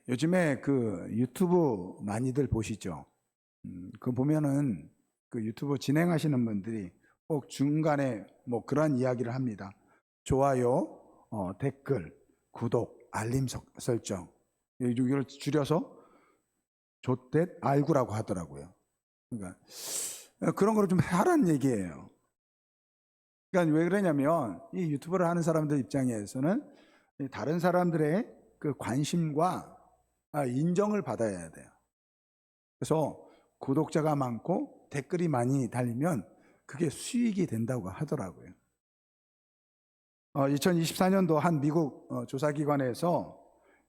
요즘에 그 유튜브 많이들 보시죠? 그 보면은 그 유튜브 진행하시는 분들이 꼭 중간에 뭐 그런 이야기를 합니다. 좋아요, 댓글, 구독, 알림 설정. 이걸 줄여서 조댓 알구라고 하더라고요. 그러니까 그런 거를 좀 하라는 얘기예요. 그러니까 왜 그러냐면 이 유튜브를 하는 사람들 입장에서는 다른 사람들의 그 관심과 인정을 받아야 돼요. 그래서 구독자가 많고 댓글이 많이 달리면 그게 수익이 된다고 하더라고요. 2024년도 한 미국 조사기관에서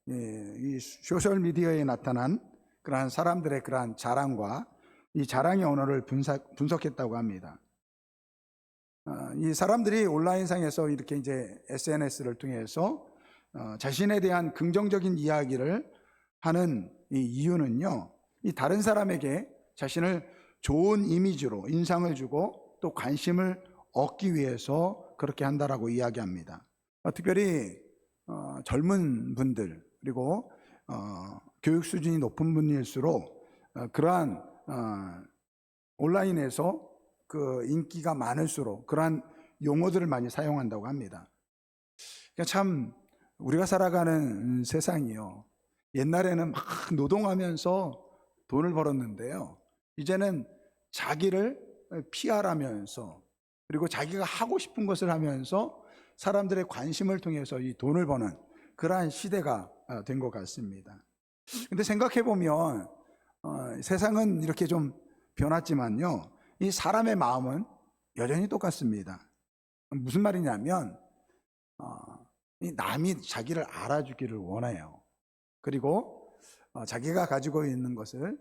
이 소셜미디어에 나타난 그러한 사람들의 그러한 자랑과 이 자랑의 언어를 분석했다고 합니다. 이 사람들이 온라인상에서 이렇게 이제 SNS를 통해서 자신에 대한 긍정적인 이야기를 하는 이 이유는요, 이 다른 사람에게 자신을 좋은 이미지로 인상을 주고 또 관심을 얻기 위해서 그렇게 한다라고 이야기합니다. 특별히 젊은 분들 그리고 교육 수준이 높은 분일수록 그러한 온라인에서 그 인기가 많을수록 그러한 용어들을 많이 사용한다고 합니다. 그러니까 참 우리가 살아가는 세상이요, 옛날에는 막 노동하면서 돈을 벌었는데요, 이제는 자기를 PR하면서 그리고 자기가 하고 싶은 것을 하면서 사람들의 관심을 통해서 이 돈을 버는 그러한 시대가 된 것 같습니다. 근데 생각해 보면 세상은 이렇게 좀 변했지만요, 이 사람의 마음은 여전히 똑같습니다. 무슨 말이냐면 이 남이 자기를 알아주기를 원해요. 그리고 자기가 가지고 있는 것을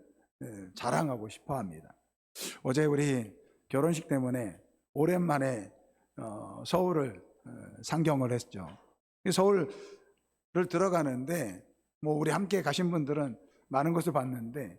자랑하고 싶어 합니다. 어제 우리 결혼식 때문에 오랜만에 서울을 상경을 했죠. 서울을 들어가는데 뭐 우리 함께 가신 분들은 많은 것을 봤는데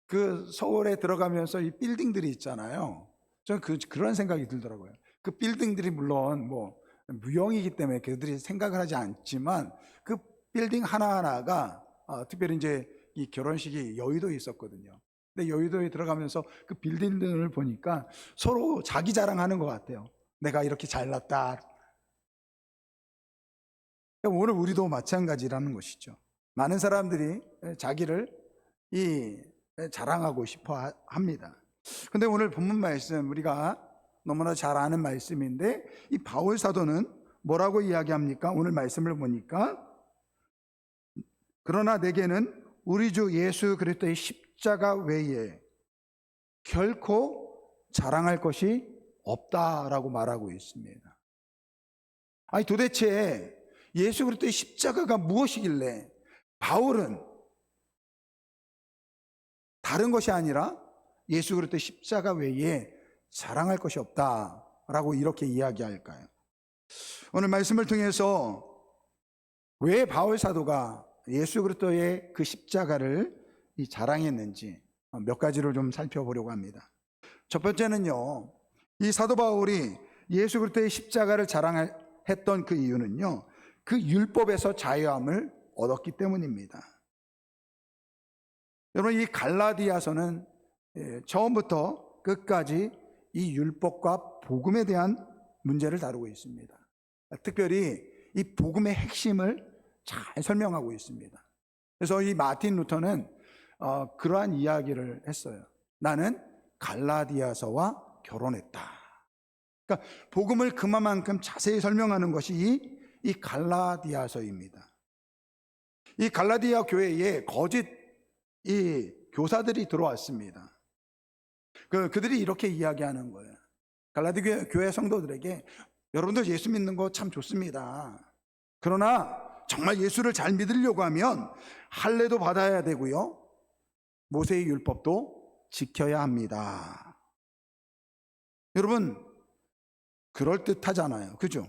그 서울에 들어가면서 이 빌딩들이 있잖아요. 저는 그런 생각이 들더라고요. 그 빌딩들이 물론 뭐 무형이기 때문에 그들이 생각을 하지 않지만 그 빌딩 하나하나가 특별히 이제 이 결혼식이 여의도에 있었거든요. 근데 여의도에 들어가면서 그 빌딩들을 보니까 서로 자기 자랑하는 것 같아요. 내가 이렇게 잘났다. 오늘 우리도 마찬가지라는 것이죠. 많은 사람들이 자기를 자랑하고 싶어 합니다. 근데 오늘 본문 말씀 우리가 너무나 잘 아는 말씀인데 이 바울 사도는 뭐라고 이야기합니까? 오늘 말씀을 보니까 그러나 내게는 우리 주 예수 그리스도의 십자가 외에 결코 자랑할 것이 없다라고 말하고 있습니다. 아니 도대체 예수 그리스도의 십자가가 무엇이길래 바울은 다른 것이 아니라 예수 그리스도의 십자가 외에 자랑할 것이 없다라고 이렇게 이야기할까요? 오늘 말씀을 통해서 왜 바울 사도가 예수 그리스도의 그 십자가를 자랑했는지 몇 가지를 좀 살펴보려고 합니다. 첫 번째는요, 이 사도 바울이 예수 그리스도의 십자가를 자랑했던 그 이유는요, 그 율법에서 자유함을 얻었기 때문입니다. 여러분, 이 갈라디아서는 처음부터 끝까지 이 율법과 복음에 대한 문제를 다루고 있습니다. 특별히 이 복음의 핵심을 잘 설명하고 있습니다. 그래서 이 마틴 루터는 그러한 이야기를 했어요. 나는 갈라디아서와 결혼했다. 그러니까 복음을 그만큼 자세히 설명하는 것이 이 갈라디아서입니다. 이 갈라디아 교회에 거짓 이 교사들이 들어왔습니다. 그들이 이렇게 이야기하는 거예요. 갈라디아 교회 성도들에게 여러분들 예수 믿는 거 참 좋습니다. 그러나 정말 예수를 잘 믿으려고 하면 할례도 받아야 되고요, 모세의 율법도 지켜야 합니다. 여러분, 그럴듯하잖아요. 그죠?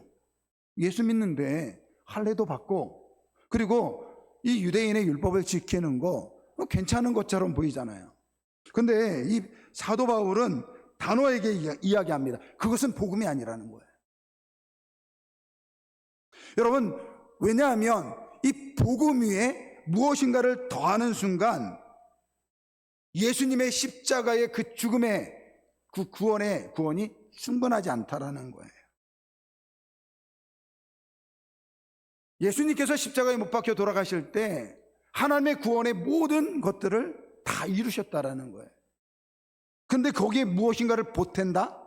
예수 믿는데 할례도 받고 그리고 이 유대인의 율법을 지키는 거 괜찮은 것처럼 보이잖아요. 근데 이 사도 바울은 단호하게 이야기합니다. 그것은 복음이 아니라는 거예요. 여러분, 왜냐하면 이 복음 위에 무엇인가를 더하는 순간 예수님의 십자가의 그 죽음의 그 구원이 충분하지 않다라는 거예요. 예수님께서 십자가에 못 박혀 돌아가실 때 하나님의 구원의 모든 것들을 다 이루셨다라는 거예요. 근데 거기에 무엇인가를 보탠다?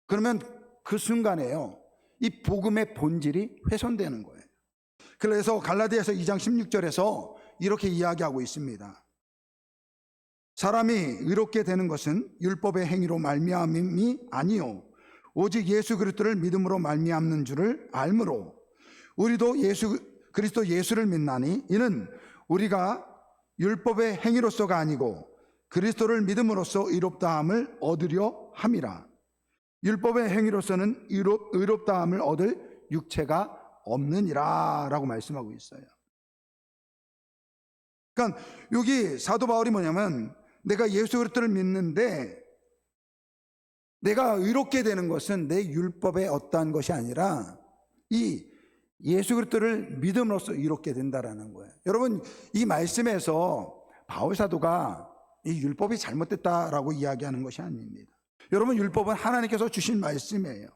그러면 그 순간에요, 이 복음의 본질이 훼손되는 거예요. 그래서 갈라디아서 2장 16절에서 이렇게 이야기하고 있습니다. 사람이 의롭게 되는 것은 율법의 행위로 말미암음이 아니요 오직 예수 그리스도를 믿음으로 말미암는 줄을 알므로 우리도 그리스도 예수를 믿나니 이는 우리가 율법의 행위로서가 아니고 그리스도를 믿음으로써 의롭다함을 얻으려 함이라. 율법의 행위로서는 의롭다함을 얻을 육체가 없느니라 라고 말씀하고 있어요. 그러니까 여기 사도 바울이 뭐냐면, 내가 예수 그리스도를 믿는데 내가 의롭게 되는 것은 내 율법에 어떠한 것이 아니라 이 예수 그리스도를 믿음으로써 의롭게 된다라는 거예요. 여러분, 이 말씀에서 바울 사도가 이 율법이 잘못됐다라고 이야기하는 것이 아닙니다. 여러분, 율법은 하나님께서 주신 말씀이에요.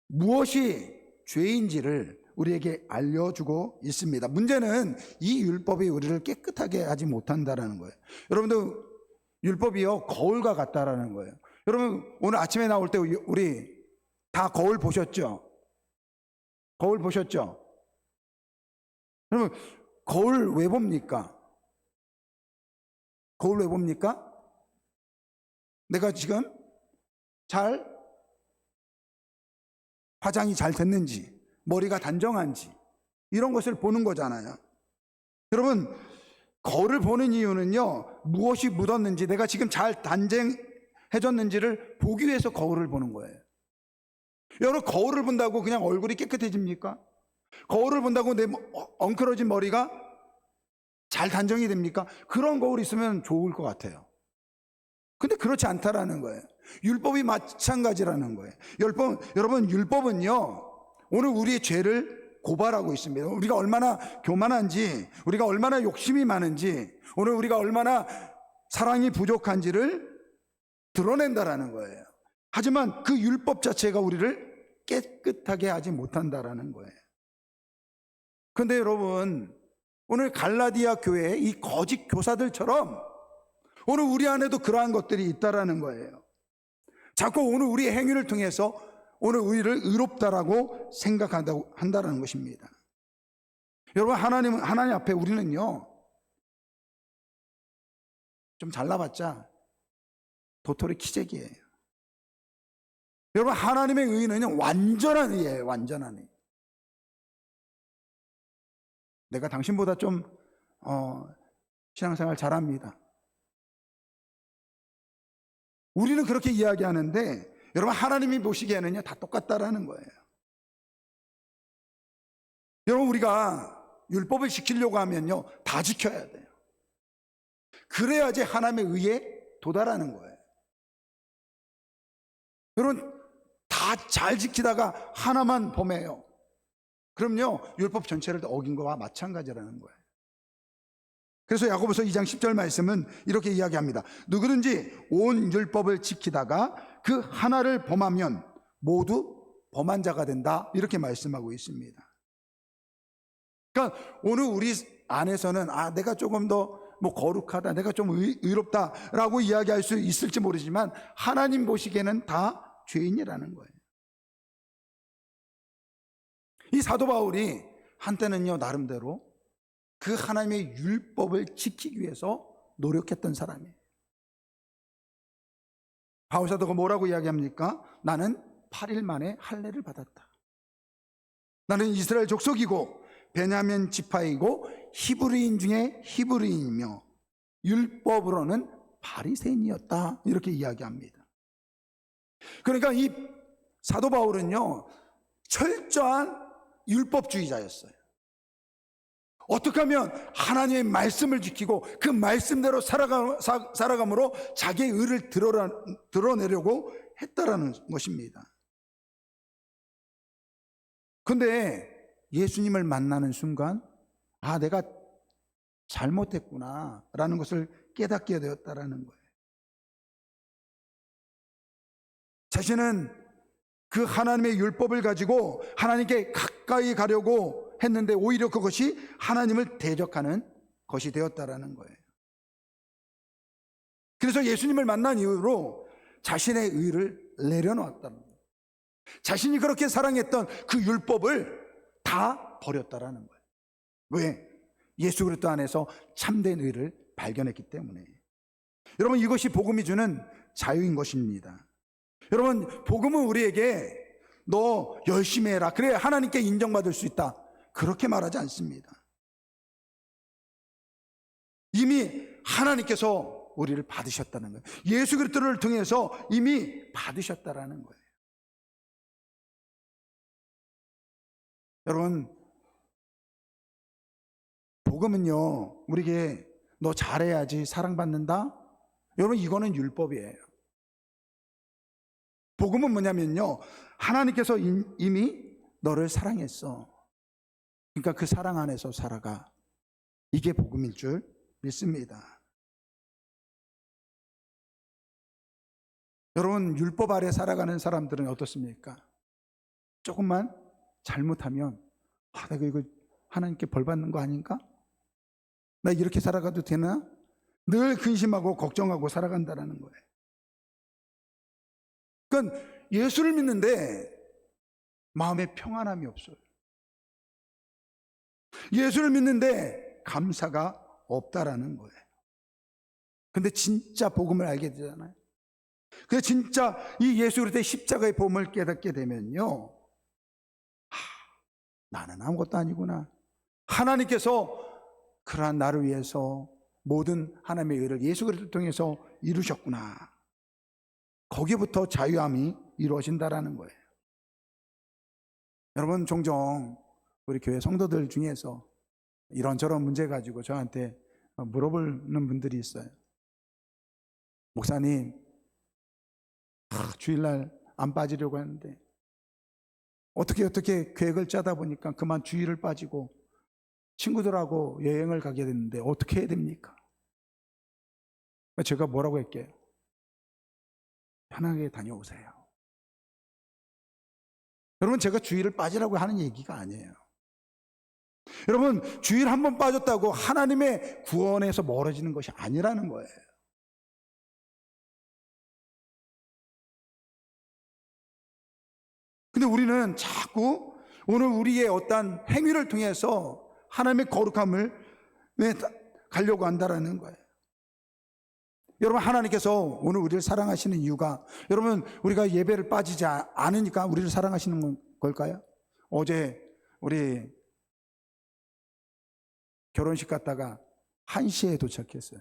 무엇이 죄인지를 우리에게 알려주고 있습니다. 문제는 이 율법이 우리를 깨끗하게 하지 못한다라는 거예요. 여러분들, 율법이요 거울과 같다라는 거예요. 여러분, 오늘 아침에 나올 때 우리 다 거울 보셨죠? 거울 보셨죠? 여러분, 거울 왜 봅니까? 거울 왜 봅니까? 내가 지금 화장이 잘 됐는지, 머리가 단정한지, 이런 것을 보는 거잖아요. 여러분, 거울을 보는 이유는요, 무엇이 묻었는지, 내가 지금 잘 단정해졌는지를 보기 위해서 거울을 보는 거예요. 여러분, 거울을 본다고 그냥 얼굴이 깨끗해집니까? 거울을 본다고 내 엉클어진 머리가 잘 단정이 됩니까? 그런 거울 있으면 좋을 것 같아요. 근데 그렇지 않다라는 거예요. 율법이 마찬가지라는 거예요. 여러분, 율법은요, 오늘 우리의 죄를 고발하고 있습니다. 우리가 얼마나 교만한지, 우리가 얼마나 욕심이 많은지, 오늘 우리가 얼마나 사랑이 부족한지를 드러낸다라는 거예요. 하지만 그 율법 자체가 우리를 깨끗하게 하지 못한다라는 거예요. 그런데 여러분, 오늘 갈라디아 교회의 이 거짓 교사들처럼 오늘 우리 안에도 그러한 것들이 있다라는 거예요. 자꾸 오늘 우리의 행위를 통해서 오늘 우리를 의롭다라고 생각한다는 것입니다. 여러분, 하나님 앞에 우리는요, 좀 잘나봤자 도토리 키재기예요. 여러분, 하나님의 의는 완전한 의예요. 완전한 의. 내가 당신보다 좀 신앙생활 잘합니다. 우리는 그렇게 이야기하는데 여러분, 하나님이 보시기에는요 다 똑같다라는 거예요. 여러분, 우리가 율법을 지키려고 하면요 다 지켜야 돼요. 그래야지 하나님의 의에 도달하는 거예요. 여러분, 다 잘 지키다가 하나만 범해요. 그럼요 율법 전체를 어긴 거와 마찬가지라는 거예요. 그래서 야고보서 2장 10절 말씀은 이렇게 이야기합니다. 누구든지 온 율법을 지키다가 그 하나를 범하면 모두 범한 자가 된다, 이렇게 말씀하고 있습니다. 그러니까 오늘 우리 안에서는 내가 조금 더 거룩하다, 내가 좀 의롭다라고 이야기할 수 있을지 모르지만 하나님 보시기에는 다 죄인이라는 거예요. 이 사도 바울이 한때는요 나름대로 그 하나님의 율법을 지키기 위해서 노력했던 사람이에요. 바울 사도가 뭐라고 이야기합니까? 나는 8일 만에 할례를 받았다. 나는 이스라엘 족속이고 베냐민 지파이고 히브리인 중에 히브리인이며 율법으로는 바리새인이었다, 이렇게 이야기합니다. 그러니까 이 사도 바울은요 철저한 율법주의자였어요. 어떻게 하면 하나님의 말씀을 지키고 그 말씀대로 살아감으로 자기의 의를 드러내려고 했다라는 것입니다. 근데 예수님을 만나는 순간 아, 내가 잘못했구나 라는 것을 깨닫게 되었다라는 거예요. 자신은 그 하나님의 율법을 가지고 하나님께 가까이 가려고 했는데 오히려 그것이 하나님을 대적하는 것이 되었다라는 거예요. 그래서 예수님을 만난 이후로 자신의 의를 내려놓았다는 거예요. 자신이 그렇게 사랑했던 그 율법을 다 버렸다라는 거예요. 왜? 예수 그리스도 안에서 참된 의를 발견했기 때문에. 여러분, 이것이 복음이 주는 자유인 것입니다. 여러분, 복음은 우리에게 너 열심히 해라, 그래 하나님께 인정받을 수 있다, 그렇게 말하지 않습니다. 이미 하나님께서 우리를 받으셨다는 거예요. 예수 그리스도를 통해서 이미 받으셨다라는 거예요. 여러분, 복음은요, 우리에게 너 잘해야지 사랑받는다? 여러분, 이거는 율법이에요. 복음은 뭐냐면요, 하나님께서 이미 너를 사랑했어. 그러니까 그 사랑 안에서 살아가. 이게 복음일 줄 믿습니다. 여러분, 율법 아래 살아가는 사람들은 어떻습니까? 조금만 잘못하면 아, 내가 이거 하나님께 벌 받는 거 아닌가? 나 이렇게 살아가도 되나? 늘 근심하고 걱정하고 살아간다는 거예요. 그러니까 예수를 믿는데 마음에 평안함이 없어요. 예수를 믿는데 감사가 없다라는 거예요. 근데 진짜 복음을 알게 되잖아요. 그래서 진짜 이 예수 그리스도의 십자가의 복음을 깨닫게 되면요, 나는 아무것도 아니구나. 하나님께서 그러한 나를 위해서 모든 하나님의 의를 예수 그리스도를 통해서 이루셨구나. 거기부터 자유함이 이루어진다라는 거예요. 여러분, 종종 우리 교회 성도들 중에서 이런저런 문제 가지고 저한테 물어보는 분들이 있어요. 목사님, 주일날 안 빠지려고 하는데 어떻게 계획을 짜다 보니까 그만 주일을 빠지고 친구들하고 여행을 가게 됐는데 어떻게 해야 됩니까? 제가 뭐라고 할게요? 편하게 다녀오세요. 여러분, 제가 주일을 빠지라고 하는 얘기가 아니에요. 여러분, 주일 한 번 빠졌다고 하나님의 구원에서 멀어지는 것이 아니라는 거예요. 근데 우리는 자꾸 오늘 우리의 어떤 행위를 통해서 하나님의 거룩함을 가려고 한다라는 거예요. 여러분, 하나님께서 오늘 우리를 사랑하시는 이유가, 여러분, 우리가 예배를 빠지지 않으니까 우리를 사랑하시는 걸까요? 어제 우리 결혼식 갔다가 1시에 도착했어요.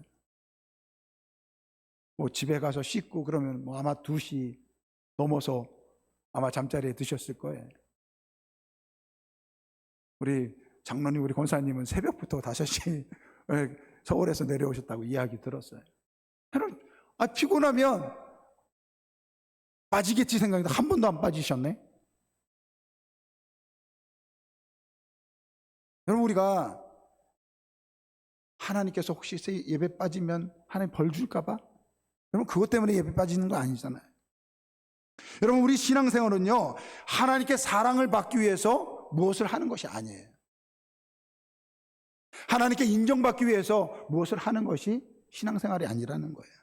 뭐 집에 가서 씻고 그러면 뭐 아마 2시 넘어서 아마 잠자리에 드셨을 거예요. 우리 장로님, 우리 권사님은 새벽부터 5시 서울에서 내려오셨다고 이야기 들었어요. 여러분, 피곤하면 빠지겠지 생각했는데 한 번도 안 빠지셨네. 여러분, 우리가 하나님께서 혹시 예배 빠지면 하나님 벌 줄까 봐? 여러분, 그것 때문에 예배 빠지는 거 아니잖아요. 여러분, 우리 신앙생활은요, 하나님께 사랑을 받기 위해서 무엇을 하는 것이 아니에요. 하나님께 인정받기 위해서 무엇을 하는 것이 신앙생활이 아니라는 거예요.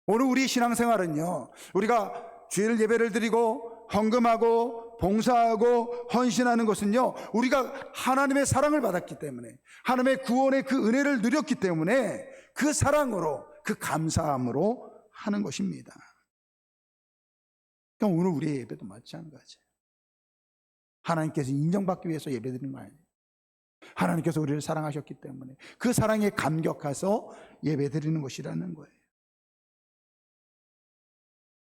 오늘 우리 신앙생활은요, 우리가 주일 예배를 드리고 헌금하고 봉사하고 헌신하는 것은요, 우리가 하나님의 사랑을 받았기 때문에, 하나님의 구원의 그 은혜를 누렸기 때문에 그 사랑으로, 그 감사함으로 하는 것입니다. 그러니까 오늘 우리의 예배도 마찬가지예요. 하나님께서 인정받기 위해서 예배드리는 거 아니에요. 하나님께서 우리를 사랑하셨기 때문에 그 사랑에 감격해서 예배드리는 것이라는 거예요.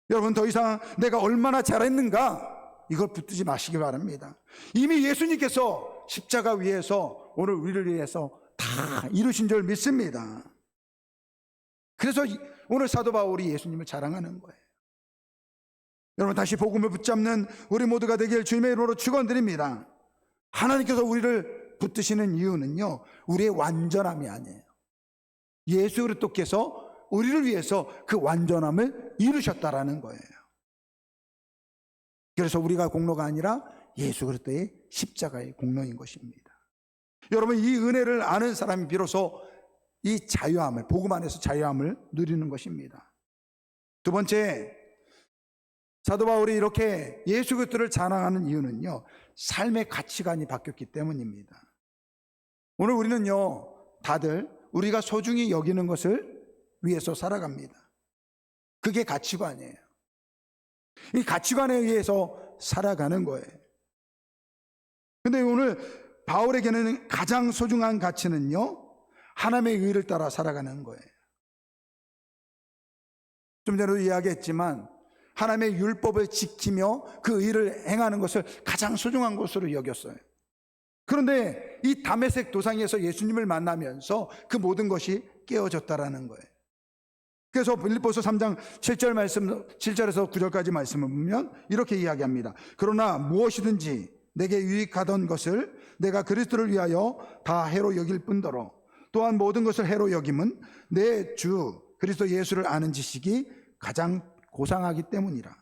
여러분, 더 이상 내가 얼마나 잘했는가 이걸 붙들지 마시기 바랍니다. 이미 예수님께서 십자가 위에서 오늘 우리를 위해서 다 이루신 줄 믿습니다. 그래서 오늘 사도 바울이 예수님을 자랑하는 거예요. 여러분, 다시 복음을 붙잡는 우리 모두가 되길 주님의 이름으로 축원드립니다. 하나님께서 우리를 붙드시는 이유는요, 우리의 완전함이 아니에요. 예수 그리스도께서 우리를 위해서 그 완전함을 이루셨다라는 거예요. 그래서 우리가 공로가 아니라 예수 그리스도의 십자가의 공로인 것입니다. 여러분, 이 은혜를 아는 사람이 비로소 이 자유함을, 복음 안에서 자유함을 누리는 것입니다. 두 번째, 사도 바울이 이렇게 예수 그리스도를 자랑하는 이유는요, 삶의 가치관이 바뀌었기 때문입니다. 오늘 우리는요, 다들 우리가 소중히 여기는 것을 위해서 살아갑니다. 그게 가치관이에요. 이 가치관에 의해서 살아가는 거예요. 근데 오늘 바울에게는 가장 소중한 가치는요, 하나님의 의를 따라 살아가는 거예요. 좀 전에도 이야기했지만 하나님의 율법을 지키며 그 의를 행하는 것을 가장 소중한 것으로 여겼어요. 그런데 이 다메섹 도상에서 예수님을 만나면서 그 모든 것이 깨어졌다라는 거예요. 그래서 빌립보서 3장 7절 말씀, 7절에서 9절까지 말씀을 보면 이렇게 이야기합니다. 그러나 무엇이든지 내게 유익하던 것을 내가 그리스도를 위하여 다 해로 여길 뿐더러 또한 모든 것을 해로 여김은 내 주 그리스도 예수를 아는 지식이 가장 고상하기 때문이라.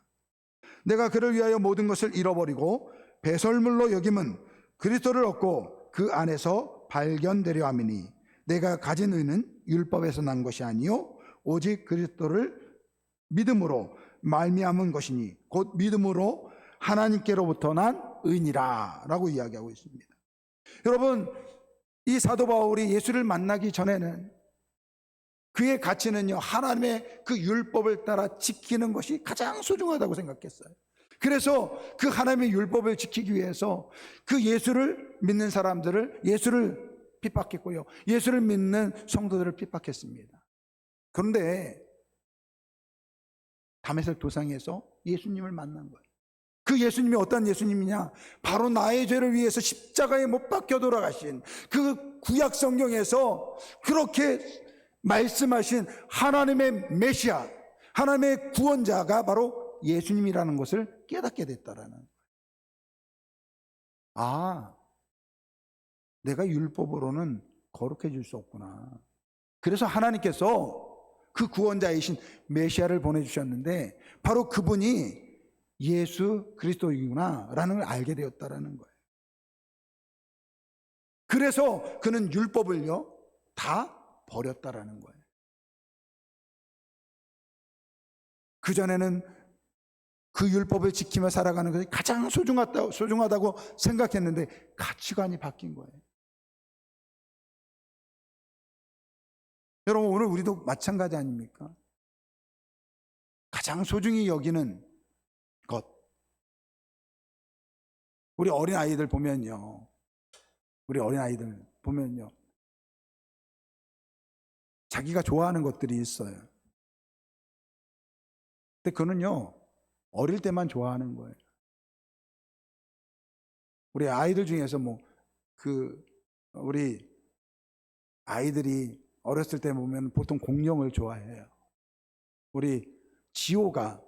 내가 그를 위하여 모든 것을 잃어버리고 배설물로 여김은 그리스도를 얻고 그 안에서 발견되려 함이니 내가 가진 의는 율법에서 난 것이 아니요 오직 그리스도를 믿음으로 말미암은 것이니 곧 믿음으로 하나님께로부터 난 의니라 라고 이야기하고 있습니다. 여러분, 이 사도 바울이 예수를 만나기 전에는 그의 가치는요, 하나님의 그 율법을 따라 지키는 것이 가장 소중하다고 생각했어요. 그래서 그 하나님의 율법을 지키기 위해서 그 예수를 믿는 사람들을, 예수를 핍박했고요, 예수를 믿는 성도들을 핍박했습니다. 그런데 다메섹 도상에서 예수님을 만난 거예요. 그 예수님이 어떤 예수님이냐? 바로 나의 죄를 위해서 십자가에 못 박혀 돌아가신 그 구약 성경에서 그렇게 말씀하신 하나님의 메시아, 하나님의 구원자가 바로 예수님이라는 것을 깨닫게 됐다라는 거예요. 아, 내가 율법으로는 거룩해질 수 없구나. 그래서 하나님께서 그 구원자이신 메시아를 보내주셨는데 바로 그분이 예수 그리스도이구나 라는 걸 알게 되었다라는 거예요. 그래서 그는 율법을요 다 버렸다라는 거예요. 그전에는 그 율법을 지키며 살아가는 것이 가장 소중하다고 생각했는데 가치관이 바뀐 거예요. 여러분, 오늘 우리도 마찬가지 아닙니까? 가장 소중히 여기는 것. 우리 어린아이들 보면요, 자기가 좋아하는 것들이 있어요. 근데 그거는요, 어릴 때만 좋아하는 거예요. 우리 아이들 중에서 우리 아이들이 어렸을 때 보면 보통 공룡을 좋아해요. 우리 지호가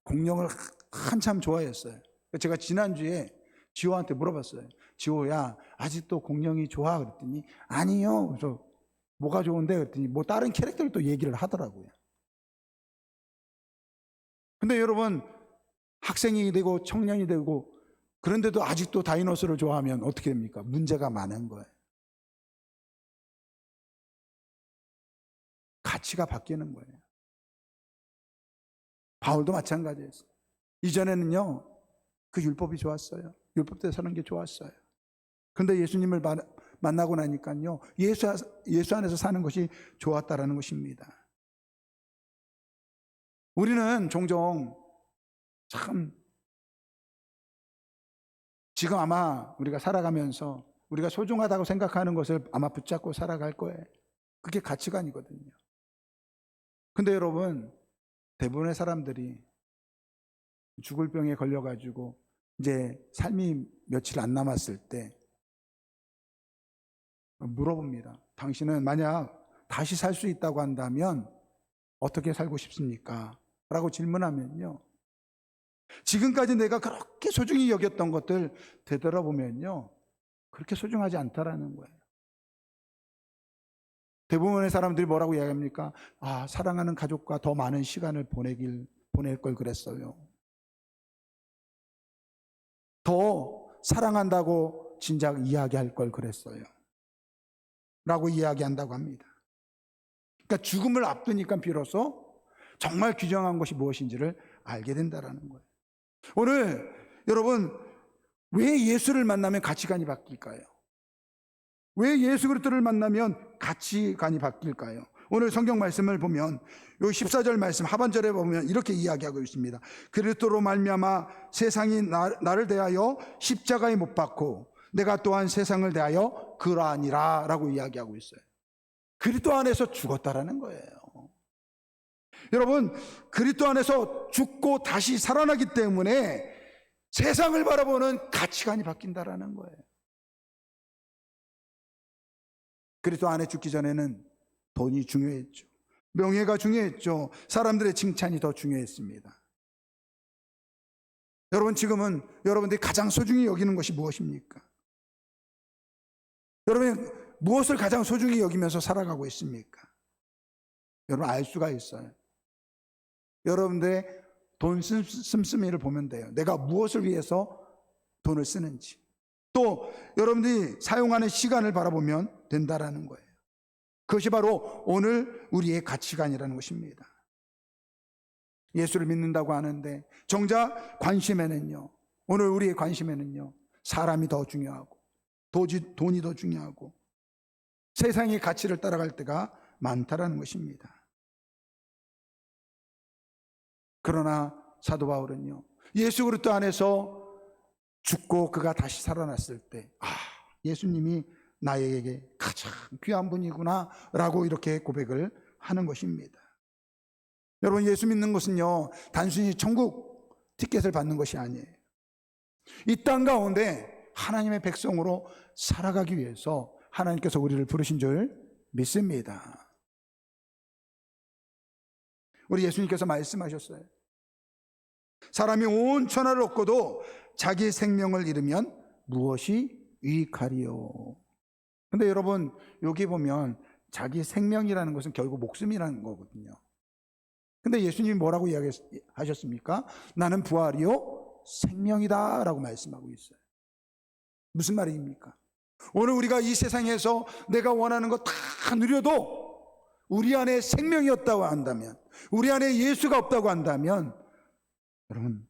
공룡을 한참 좋아했어요. 제가 지난주에 지호한테 물어봤어요. 지호야, 아직도 공룡이 좋아? 그랬더니 아니요. 그래서 뭐가 좋은데? 그랬더니 뭐 다른 캐릭터를 또 얘기를 하더라고요. 근데 여러분, 학생이 되고 청년이 되고 그런데도 아직도 다이노스를 좋아하면 어떻게 됩니까? 문제가 많은 거예요. 가치가 바뀌는 거예요. 바울도 마찬가지였어요. 이전에는요, 그 율법이 좋았어요. 율법대로 사는 게 좋았어요. 그런데 예수님을 만나고 나니까요, 예수 안에서 사는 것이 좋았다라는 것입니다. 우리는 종종 참 지금 아마 우리가 살아가면서 우리가 소중하다고 생각하는 것을 아마 붙잡고 살아갈 거예요. 그게 가치관이거든요. 근데 여러분, 대부분의 사람들이 죽을 병에 걸려가지고 이제 삶이 며칠 안 남았을 때 물어봅니다. 당신은 만약 다시 살 수 있다고 한다면 어떻게 살고 싶습니까? 라고 질문하면요, 지금까지 내가 그렇게 소중히 여겼던 것들 되돌아보면요, 그렇게 소중하지 않다라는 거예요. 대부분의 사람들이 뭐라고 이야기합니까? 아, 사랑하는 가족과 더 많은 시간을 보낼 걸 그랬어요. 더 사랑한다고 진작 이야기할 걸 그랬어요. 라고 이야기한다고 합니다. 그러니까 죽음을 앞두니까 비로소 정말 귀중한 것이 무엇인지를 알게 된다는 거예요. 오늘 여러분, 왜 예수를 만나면 가치관이 바뀔까요? 왜 예수 그리스도를 만나면 가치관이 바뀔까요? 오늘 성경 말씀을 보면 요 14절 말씀 하반절에 보면 이렇게 이야기하고 있습니다. 그리스도로 말미암아 세상이 나를 대하여 십자가에 못 박고 내가 또한 세상을 대하여 그러하니라 라고 이야기하고 있어요. 그리스도 안에서 죽었다라는 거예요. 여러분, 그리스도 안에서 죽고 다시 살아나기 때문에 세상을 바라보는 가치관이 바뀐다라는 거예요. 그리스도 안에 죽기 전에는 돈이 중요했죠. 명예가 중요했죠. 사람들의 칭찬이 더 중요했습니다. 여러분, 지금은 여러분들이 가장 소중히 여기는 것이 무엇입니까? 여러분이 무엇을 가장 소중히 여기면서 살아가고 있습니까? 여러분, 알 수가 있어요. 여러분들의 돈 씀씀이를 보면 돼요. 내가 무엇을 위해서 돈을 쓰는지. 또 여러분들이 사용하는 시간을 바라보면 된다라는 거예요. 그것이 바로 오늘 우리의 가치관이라는 것입니다. 예수를 믿는다고 하는데 정작 관심에는요, 오늘 우리의 관심에는요, 사람이 더 중요하고 돈이 더 중요하고 세상의 가치를 따라갈 때가 많다라는 것입니다. 그러나 사도 바울은요, 예수 그리스도 안에서 죽고 그가 다시 살아났을 때, 예수님이 나에게 가장 귀한 분이구나 라고 이렇게 고백을 하는 것입니다. 여러분, 예수 믿는 것은요, 단순히 천국 티켓을 받는 것이 아니에요. 이 땅 가운데 하나님의 백성으로 살아가기 위해서 하나님께서 우리를 부르신 줄 믿습니다. 우리 예수님께서 말씀하셨어요. 사람이 온 천하를 얻고도 자기 생명을 잃으면 무엇이 유익하리요? 근데 여러분, 여기 보면 자기 생명이라는 것은 결국 목숨이라는 거거든요. 근데 예수님이 뭐라고 이야기하셨습니까? 나는 부활이요 생명이다 라고 말씀하고 있어요. 무슨 말입니까? 오늘 우리가 이 세상에서 내가 원하는 거 다 누려도 우리 안에 생명이 없다고 한다면, 우리 안에 예수가 없다고 한다면 여러분,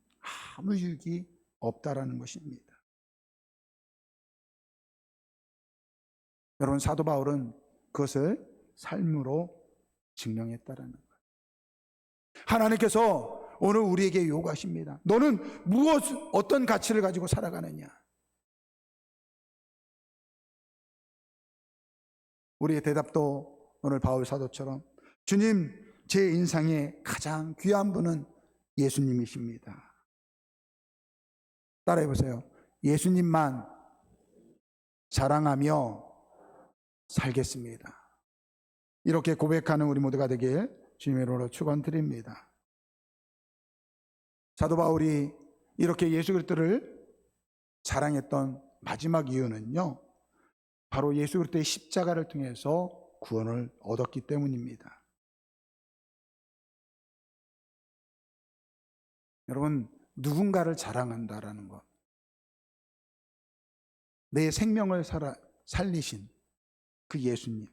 아무 유익이 없다라는 것입니다. 여러분, 사도 바울은 그것을 삶으로 증명했다라는 거예요. 하나님께서 오늘 우리에게 요구하십니다. 너는 어떤 가치를 가지고 살아가느냐? 우리의 대답도 오늘 바울 사도처럼, 주님, 제 인생의 가장 귀한 분은 예수님이십니다. 따라해 보세요. 예수님만 자랑하며 살겠습니다. 이렇게 고백하는 우리 모두가 되길 주님의 이름으로 축원드립니다. 사도 바울이 이렇게 예수 그리스도를 자랑했던 마지막 이유는요, 바로 예수 그리스도의 십자가를 통해서 구원을 얻었기 때문입니다. 여러분, 누군가를 자랑한다라는 것, 내 생명을 살리신 그 예수님,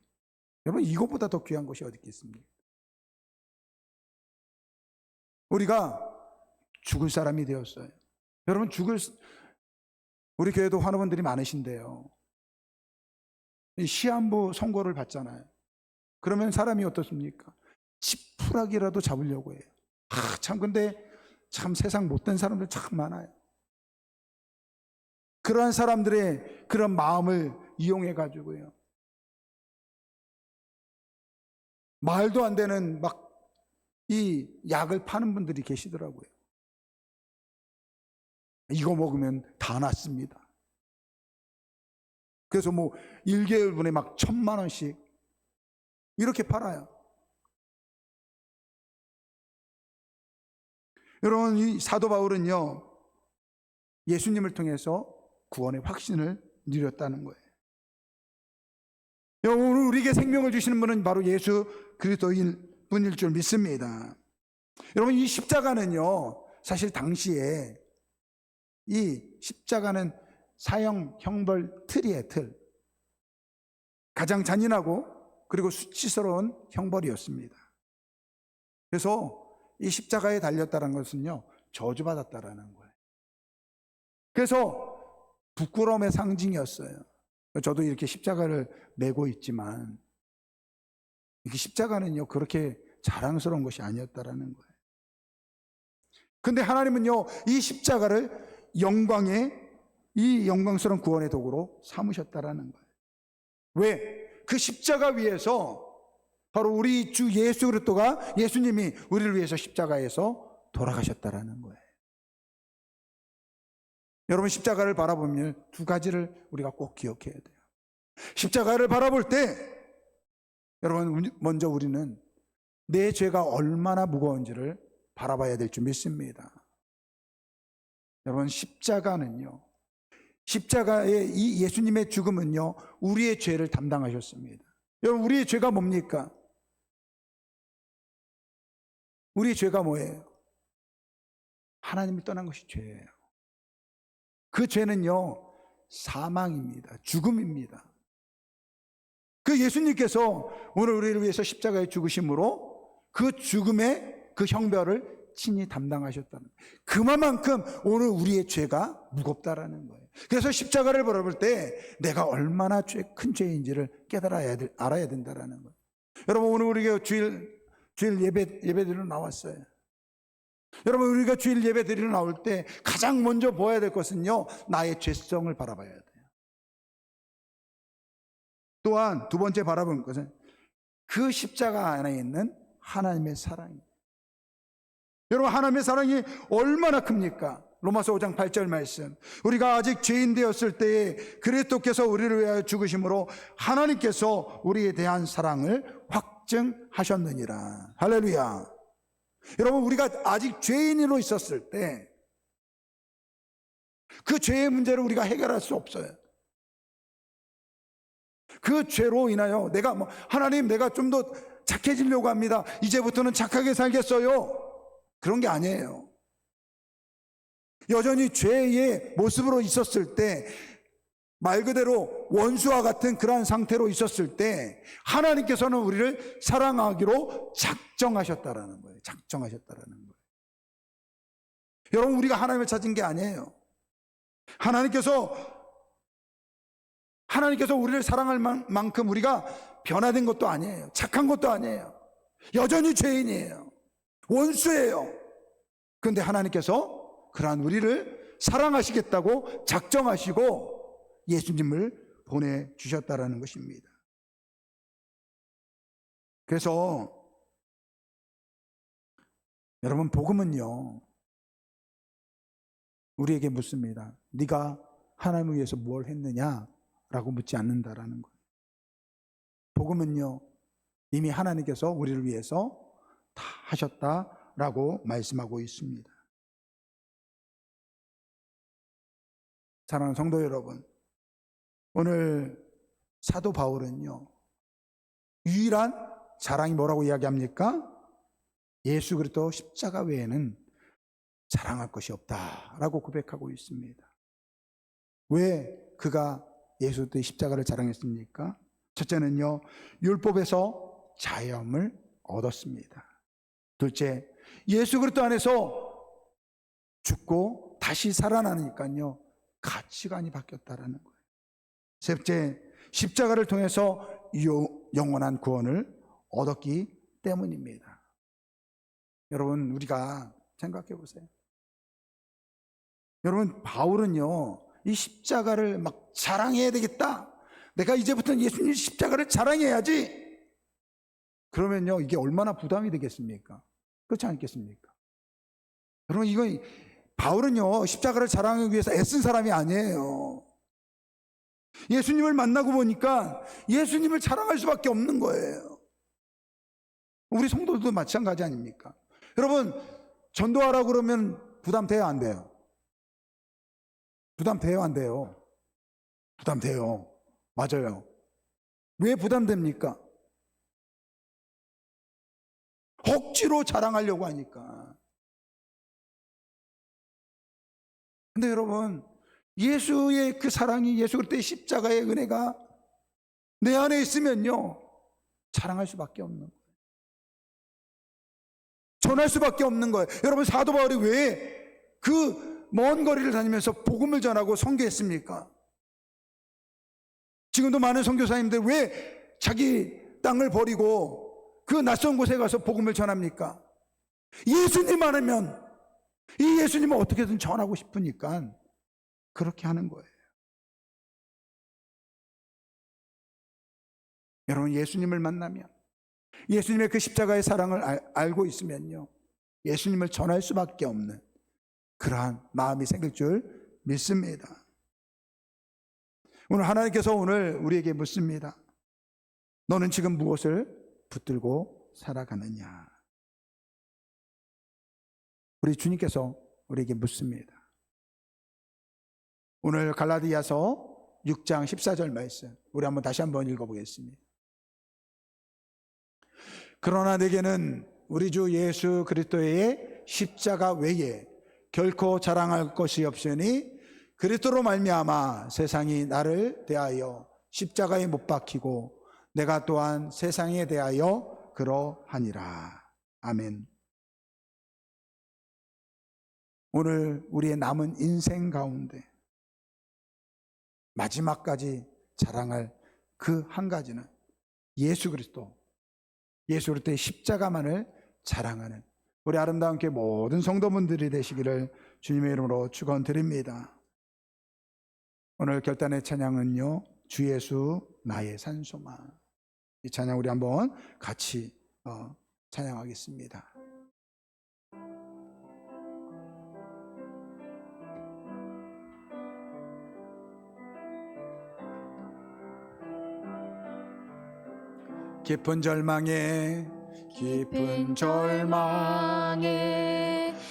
여러분, 이것보다 더 귀한 것이 어디 있겠습니까? 우리가 죽을 사람이 되었어요. 여러분, 우리 교회도 환우분들이 많으신데요, 이 시한부 선고를 받잖아요. 그러면 사람이 어떻습니까? 지푸라기라도 잡으려고 해요. 근데 참 세상 못된 사람들 참 많아요. 그러한 사람들의 그런 마음을 이용해 가지고요, 말도 안 되는 이 약을 파는 분들이 계시더라고요. 이거 먹으면 다 낫습니다. 그래서 1개월분에 1,000만 원씩 이렇게 팔아요. 여러분, 이 사도 바울은요, 예수님을 통해서 구원의 확신을 누렸다는 거예요. 오늘 우리에게 생명을 주시는 분은 바로 예수 그리스도인 분일 줄 믿습니다. 여러분, 이 십자가는요, 사실 당시에 이 십자가는 사형 형벌 틀이에요, 틀. 가장 잔인하고 그리고 수치스러운 형벌이었습니다. 그래서 이 십자가에 달렸다는 것은요, 저주받았다라는 거예요. 그래서 부끄러움의 상징이었어요. 저도 이렇게 십자가를 메고 있지만, 이게 십자가는요, 그렇게 자랑스러운 것이 아니었다라는 거예요. 근데 하나님은요, 이 십자가를 이 영광스러운 구원의 도구로 삼으셨다라는 거예요. 왜? 그 십자가 위에서 바로 우리 주 예수 그리스도가, 예수님이 우리를 위해서 십자가에서 돌아가셨다라는 거예요. 여러분, 십자가를 바라보면 두 가지를 우리가 꼭 기억해야 돼요. 십자가를 바라볼 때 여러분, 먼저 우리는 내 죄가 얼마나 무거운지를 바라봐야 될 줄 믿습니다. 여러분, 십자가는요, 십자가의 이 예수님의 죽음은요, 우리의 죄를 담당하셨습니다. 여러분, 우리의 죄가 뭡니까? 우리의 죄가 뭐예요? 하나님을 떠난 것이 죄예요. 그 죄는요, 사망입니다. 죽음입니다. 그 예수님께서 오늘 우리를 위해서 십자가에 죽으심으로 그 죽음의 그 형벌을 친히 담당하셨다는 거예요. 그만큼 오늘 우리의 죄가 무겁다라는 거예요. 그래서 십자가를 바라볼 때 내가 얼마나 큰 죄인지를 알아야 된다라는 거예요. 여러분, 오늘 우리가 주일 예배드리러 나왔어요. 여러분, 우리가 주일 예배드리러 나올 때 가장 먼저 보아야 될 것은요, 나의 죄성을 바라봐야 돼요. 또한 두 번째 바라보는 것은 그 십자가 안에 있는 하나님의 사랑입니다. 여러분, 하나님의 사랑이 얼마나 큽니까? 로마서 5장 8절 말씀, 우리가 아직 죄인 되었을 때에 그리스도께서 우리를 위하여 죽으심으로 하나님께서 우리에 대한 사랑을 확증하셨느니라. 할렐루야. 여러분, 우리가 아직 죄인으로 있었을 때 그 죄의 문제를 우리가 해결할 수 없어요. 그 죄로 인하여 하나님, 내가 좀 더 착해지려고 합니다, 이제부터는 착하게 살겠어요, 그런 게 아니에요. 여전히 죄의 모습으로 있었을 때, 말 그대로 원수와 같은 그러한 상태로 있었을 때 하나님께서는 우리를 사랑하기로 작정하셨다라는 거예요. 작정하셨다라는 거예요. 여러분, 우리가 하나님을 찾은 게 아니에요. 하나님께서 우리를 사랑할 만큼 우리가 변화된 것도 아니에요. 착한 것도 아니에요. 여전히 죄인이에요. 원수예요. 그런데 하나님께서 그러한 우리를 사랑하시겠다고 작정하시고 예수님을 보내주셨다라는 것입니다. 그래서 여러분, 복음은요, 우리에게 묻습니다. 네가 하나님을 위해서 뭘 했느냐라고 묻지 않는다라는 거예요. 복음은요, 이미 하나님께서 우리를 위해서 다 하셨다라고 말씀하고 있습니다. 사랑하는 성도 여러분, 오늘 사도 바울은요, 유일한 자랑이 뭐라고 이야기합니까? 예수 그리스도 십자가 외에는 자랑할 것이 없다라고 고백하고 있습니다. 왜 그가 예수 그리스도의 십자가를 자랑했습니까? 첫째는요, 율법에서 자유함을 얻었습니다. 둘째, 예수 그리스도 안에서 죽고 다시 살아나니까요, 가치관이 바뀌었다라는 거예요. 셋째, 십자가를 통해서 영원한 구원을 얻었기 때문입니다. 여러분, 우리가 생각해 보세요. 여러분, 바울은요, 이 십자가를 막 자랑해야 되겠다, 내가 이제부터는 예수님 십자가를 자랑해야지, 그러면요, 이게 얼마나 부담이 되겠습니까? 그렇지 않겠습니까? 여러분, 바울은요, 십자가를 자랑하기 위해서 애쓴 사람이 아니에요. 예수님을 만나고 보니까 예수님을 자랑할 수밖에 없는 거예요. 우리 성도들도 마찬가지 아닙니까? 여러분, 전도하라고 그러면 부담돼요, 안 돼요? 부담돼요, 안 돼요? 부담돼요. 맞아요. 왜 부담됩니까? 억지로 자랑하려고 하니까. 근데 여러분, 예수의 그 사랑이, 예수 그리스도의 십자가의 은혜가 내 안에 있으면요, 자랑할 수밖에 없는 거예요. 전할 수밖에 없는 거예요. 여러분, 사도 바울이 왜 그 먼 거리를 다니면서 복음을 전하고 선교했습니까? 지금도 많은 선교사님들 왜 자기 땅을 버리고 그 낯선 곳에 가서 복음을 전합니까? 예수님 안으면, 이 예수님을 어떻게든 전하고 싶으니까 그렇게 하는 거예요. 여러분, 예수님을 만나면, 예수님의 그 십자가의 사랑을 알고 있으면요, 예수님을 전할 수밖에 없는 그러한 마음이 생길 줄 믿습니다. 오늘 하나님께서 오늘 우리에게 묻습니다. 너는 지금 무엇을 붙들고 살아가느냐? 우리 주님께서 우리에게 묻습니다. 오늘 갈라디아서 6장 14절 말씀, 우리 다시 한번 읽어보겠습니다. 그러나 내게는 우리 주 예수 그리스도의 십자가 외에 결코 자랑할 것이 없으니 그리스도로 말미암아 세상이 나를 대하여 십자가에 못 박히고 내가 또한 세상에 대하여 그러하니라. 아멘. 오늘 우리의 남은 인생 가운데 마지막까지 자랑할 그 한 가지는 예수 그리스도, 예수 그리스도의 십자가만을 자랑하는 우리 아름다운 교회 모든 성도분들이 되시기를 주님의 이름으로 축원드립니다. 오늘 결단의 찬양은요, 주 예수 나의 산소망. 이 찬양 우리 한번 같이 찬양하겠습니다. 깊은 절망에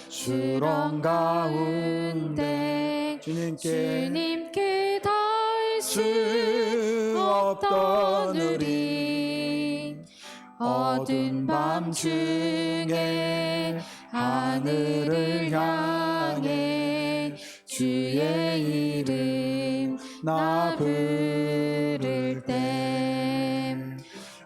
수렁 가운데 주님께 닿을 수 없던 우리 어두운 밤중에 하늘을 향해 주의 이름 나 부를 때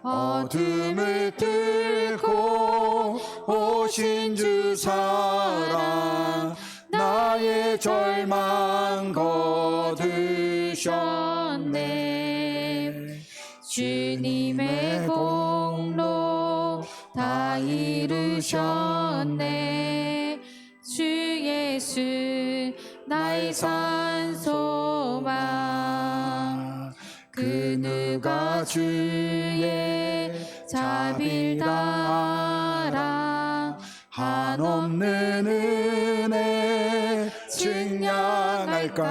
어둠을 뚫고 오신 주 사랑 나의 절망 거두셨네. 주님의 공로 다 이루셨네. 주 예수 나의 산소망. 그 누가 주의 자비를 알아 한없는 은혜 증량할까.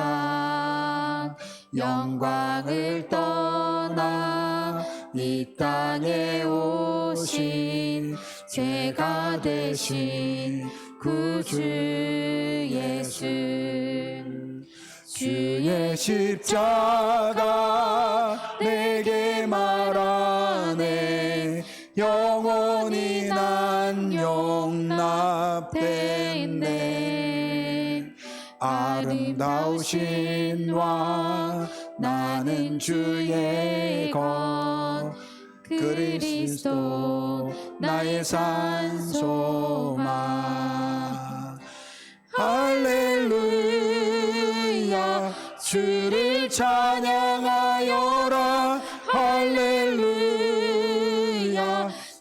영광을 떠나 이 땅에 오신 죄가 되신 구주 예수. 주의 십자가 내게 말하네. 영원히 난 용납했네. 아름다우신 왕 나는 주의 것 그리스도 나의 산소망. 할렐루야 주를 찬양하여라. 할렐루야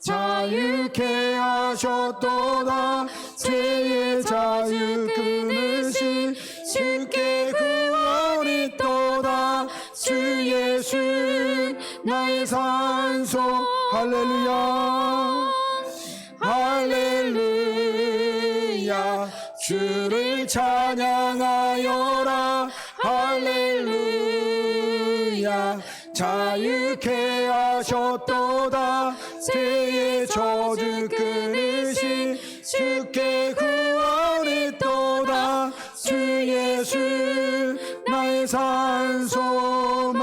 자유케 하셨도다. 죄의 자유 끊으신 주께 구원이 또다. 주 예수 나의 산소. 할렐루야 할렐루야 주를 찬양하여라. 할렐루야 자유케 하셨도다. 죄의 저주 끊으신 주께 구원이 또다. 주 예수 나의 산소망.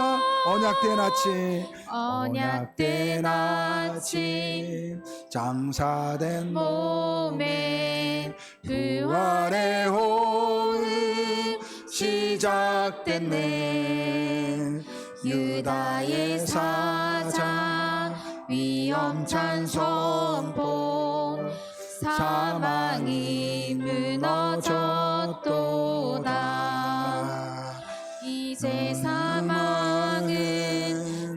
언약된 아침 언약된 아침 장사된 몸에 부활의 호흡 시작됐네. 유다의 사장 위엄찬 선포 사망이 무너졌도다. 이제 사망은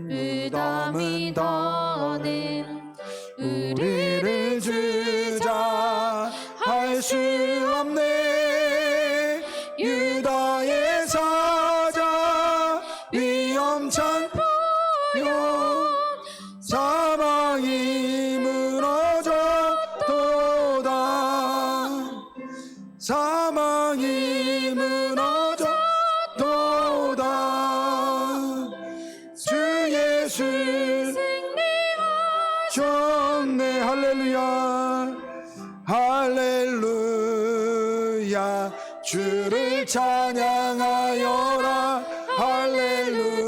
무덤이 더는 우리를 주저할 수 없네. 유다의 사자 위엄찬 포효 사망이 무너졌도다. 사망이 무너졌도다. 주 예수 승리하셨네. 할렐루야 할렐루야. 주를 찬양하여라. 할렐루야.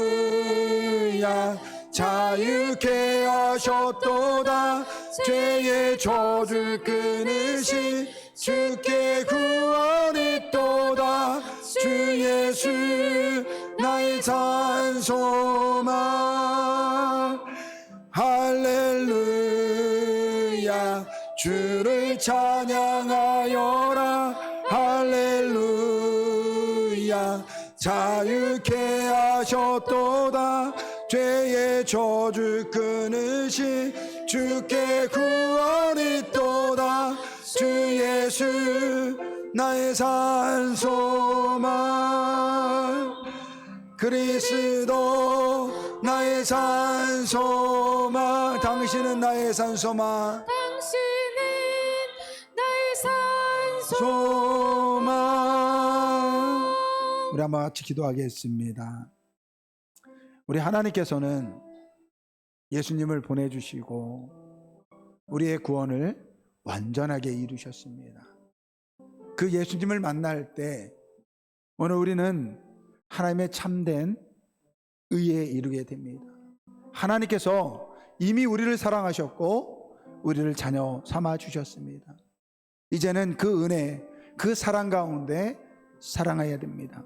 자유케 하셨도다. 죄의 저주 끊으시 주께 구원이 있도다. 주 예수 나의 산소망. 할렐루야. 주를 찬양하여라. 할렐루야. 자유케 하셨도다. 죄의 저주 끊으시 주께 구원이 있도다. 주 예수 나의 산소망. 그리스도 나의 산소망. 당신은 나의 산소망. 당신은 나의 소망. 우리 한번 같이 기도하겠습니다. 우리 하나님께서는 예수님을 보내주시고 우리의 구원을 완전하게 이루셨습니다. 그 예수님을 만날 때 오늘 우리는 하나님의 참된 의에 이르게 됩니다. 하나님께서 이미 우리를 사랑하셨고 우리를 자녀 삼아 주셨습니다. 이제는 그 은혜, 그 사랑 가운데 사랑해야 됩니다.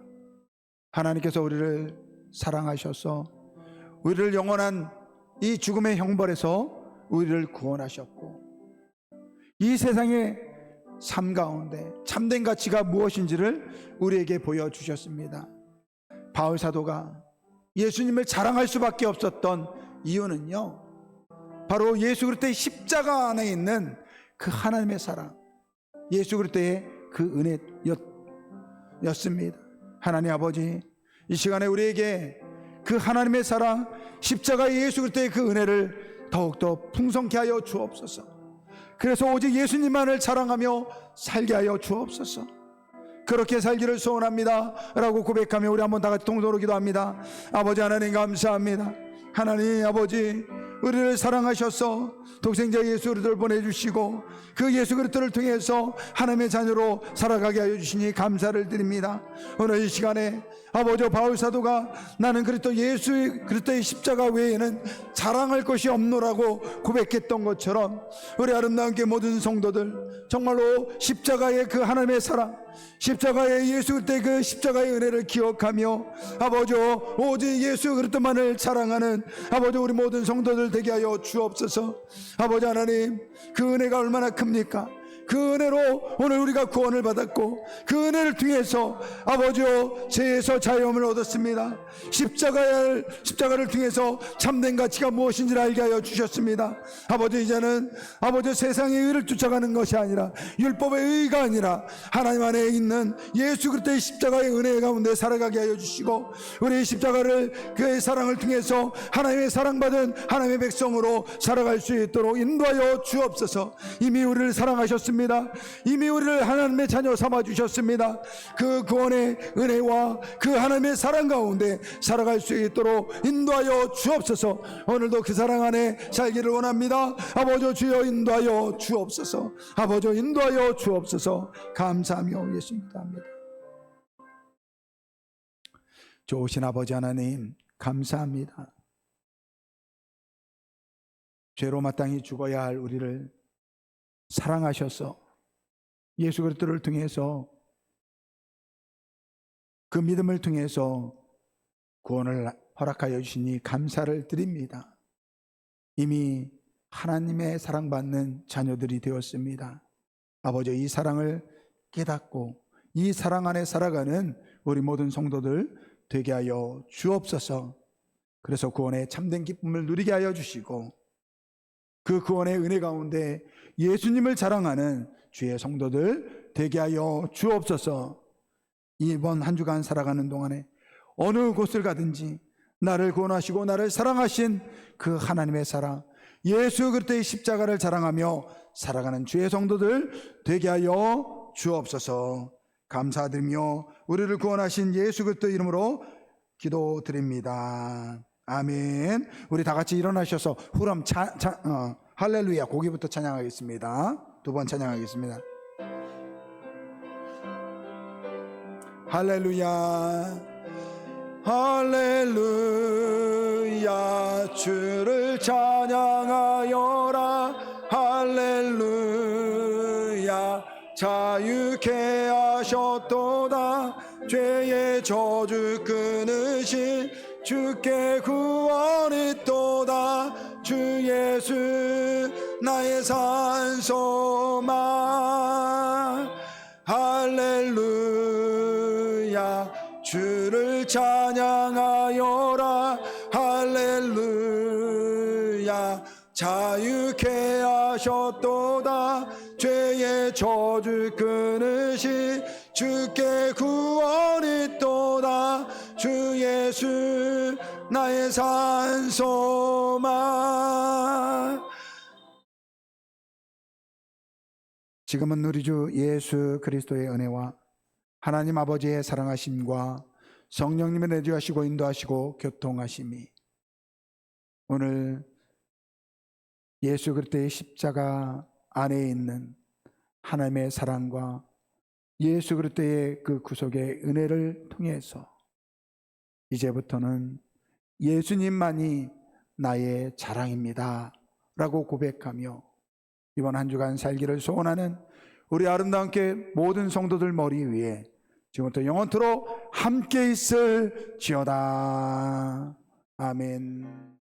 하나님께서 우리를 사랑하셔서 우리를 영원한 이 죽음의 형벌에서 우리를 구원하셨고 이 세상의 삶 가운데 참된 가치가 무엇인지를 우리에게 보여주셨습니다. 바울 사도가 예수님을 자랑할 수밖에 없었던 이유는요, 바로 예수 그리스도의 십자가 안에 있는 그 하나님의 사랑, 예수 그리스도의 그 은혜였습니다. 하나님 아버지, 이 시간에 우리에게 그 하나님의 사랑, 십자가의 예수 그리스도의 그 은혜를 더욱더 풍성케 하여 주옵소서. 그래서 오직 예수님만을 자랑하며 살게 하여 주옵소서. 그렇게 살기를 소원합니다 라고 고백하며 우리 한번 다 같이 통성으로 기도합니다. 아버지 하나님 감사합니다. 하나님 아버지, 우리를 사랑하셔서 독생자 예수 그리스도를 보내주시고 그 예수 그리스도를 통해서 하나님의 자녀로 살아가게 하여 주시니 감사를 드립니다. 오늘 이 시간에 아버지 바울 사도가 나는 그리스도 예수 그리스도의 십자가 외에는 자랑할 것이 없노라고 고백했던 것처럼 우리 아름다운 게 모든 성도들 정말로 십자가의 그 하나님의 사랑, 십자가의 예수 그리스도의 그 십자가의 은혜를 기억하며 아버지 오직 예수 그리스도만을 자랑하는 아버지 우리 모든 성도들 되게 하여 주옵소서. 아버지 하나님, 그 은혜가 얼마나 큽니까? 그 은혜로 오늘 우리가 구원을 받았고 그 은혜를 통해서 아버지여 죄에서 자유함을 얻었습니다. 십자가를 통해서 참된 가치가 무엇인지를 알게 하여 주셨습니다. 아버지, 이제는 아버지 세상의 의를 쫓아가는 것이 아니라 율법의 의가 아니라 하나님 안에 있는 예수 그리스도의 십자가의 은혜 가운데 살아가게 하여 주시고 우리 십자가를 그의 사랑을 통해서 하나님의 사랑받은 하나님의 백성으로 살아갈 수 있도록 인도하여 주옵소서. 이미 우리를 사랑하셨습니다. 이미 우리를 하나님의 자녀 삼아 주셨습니다. 그 구원의 은혜와 그 하나님의 사랑 가운데 살아갈 수 있도록 인도하여 주옵소서. 오늘도 그 사랑 안에 살기를 원합니다. 아버지 주여 인도하여 주옵소서. 아버지 인도하여 주옵소서. 감사하며 예수님 기도합니다. 좋으신 아버지 하나님, 감사합니다. 죄로 마땅히 죽어야 할 우리를 사랑하셔서 예수 그리스도를 통해서 그 믿음을 통해서 구원을 허락하여 주시니 감사를 드립니다. 이미 하나님의 사랑받는 자녀들이 되었습니다. 아버지, 이 사랑을 깨닫고 이 사랑 안에 살아가는 우리 모든 성도들 되게 하여 주옵소서. 그래서 구원의 참된 기쁨을 누리게 하여 주시고 그 구원의 은혜 가운데 예수님을 자랑하는 주의 성도들 되게 하여 주옵소서. 이번 한 주간 살아가는 동안에 어느 곳을 가든지 나를 구원하시고 나를 사랑하신 그 하나님의 사랑, 예수 그리스도의 십자가를 자랑하며 살아가는 주의 성도들 되게 하여 주옵소서. 감사드리며 우리를 구원하신 예수 그리스도 이름으로 기도드립니다. 아멘. 우리 다 같이 일어나셔서 후렴 할렐루야 고기부터 찬양하겠습니다. 두 번 찬양하겠습니다. 할렐루야 할렐루야 주를 찬양하여라. 할렐루야 자유케 하셨도다. 죄의 저주 끊으신 주께 구원이 또다. 주 예수 나의 산소망. 할렐루야 주를 찬양하여라. 할렐루야 자유케 하셨도다. 죄의 저주 끊으신 주께 구원이 또다. 주 예수 나의 산소망. 지금은 우리 주 예수 그리스도의 은혜와 하나님 아버지의 사랑하심과 성령님의 내주하시고 인도하시고 교통하심이 오늘 예수 그리스도의 십자가 안에 있는 하나님의 사랑과 예수 그리스도의 그 구속의 은혜를 통해서 이제부터는 예수님만이 나의 자랑입니다 라고 고백하며 이번 한 주간 살기를 소원하는 우리 아름다운 교회 모든 성도들 머리 위에 지금부터 영원토록 함께 있을지어다. 아멘.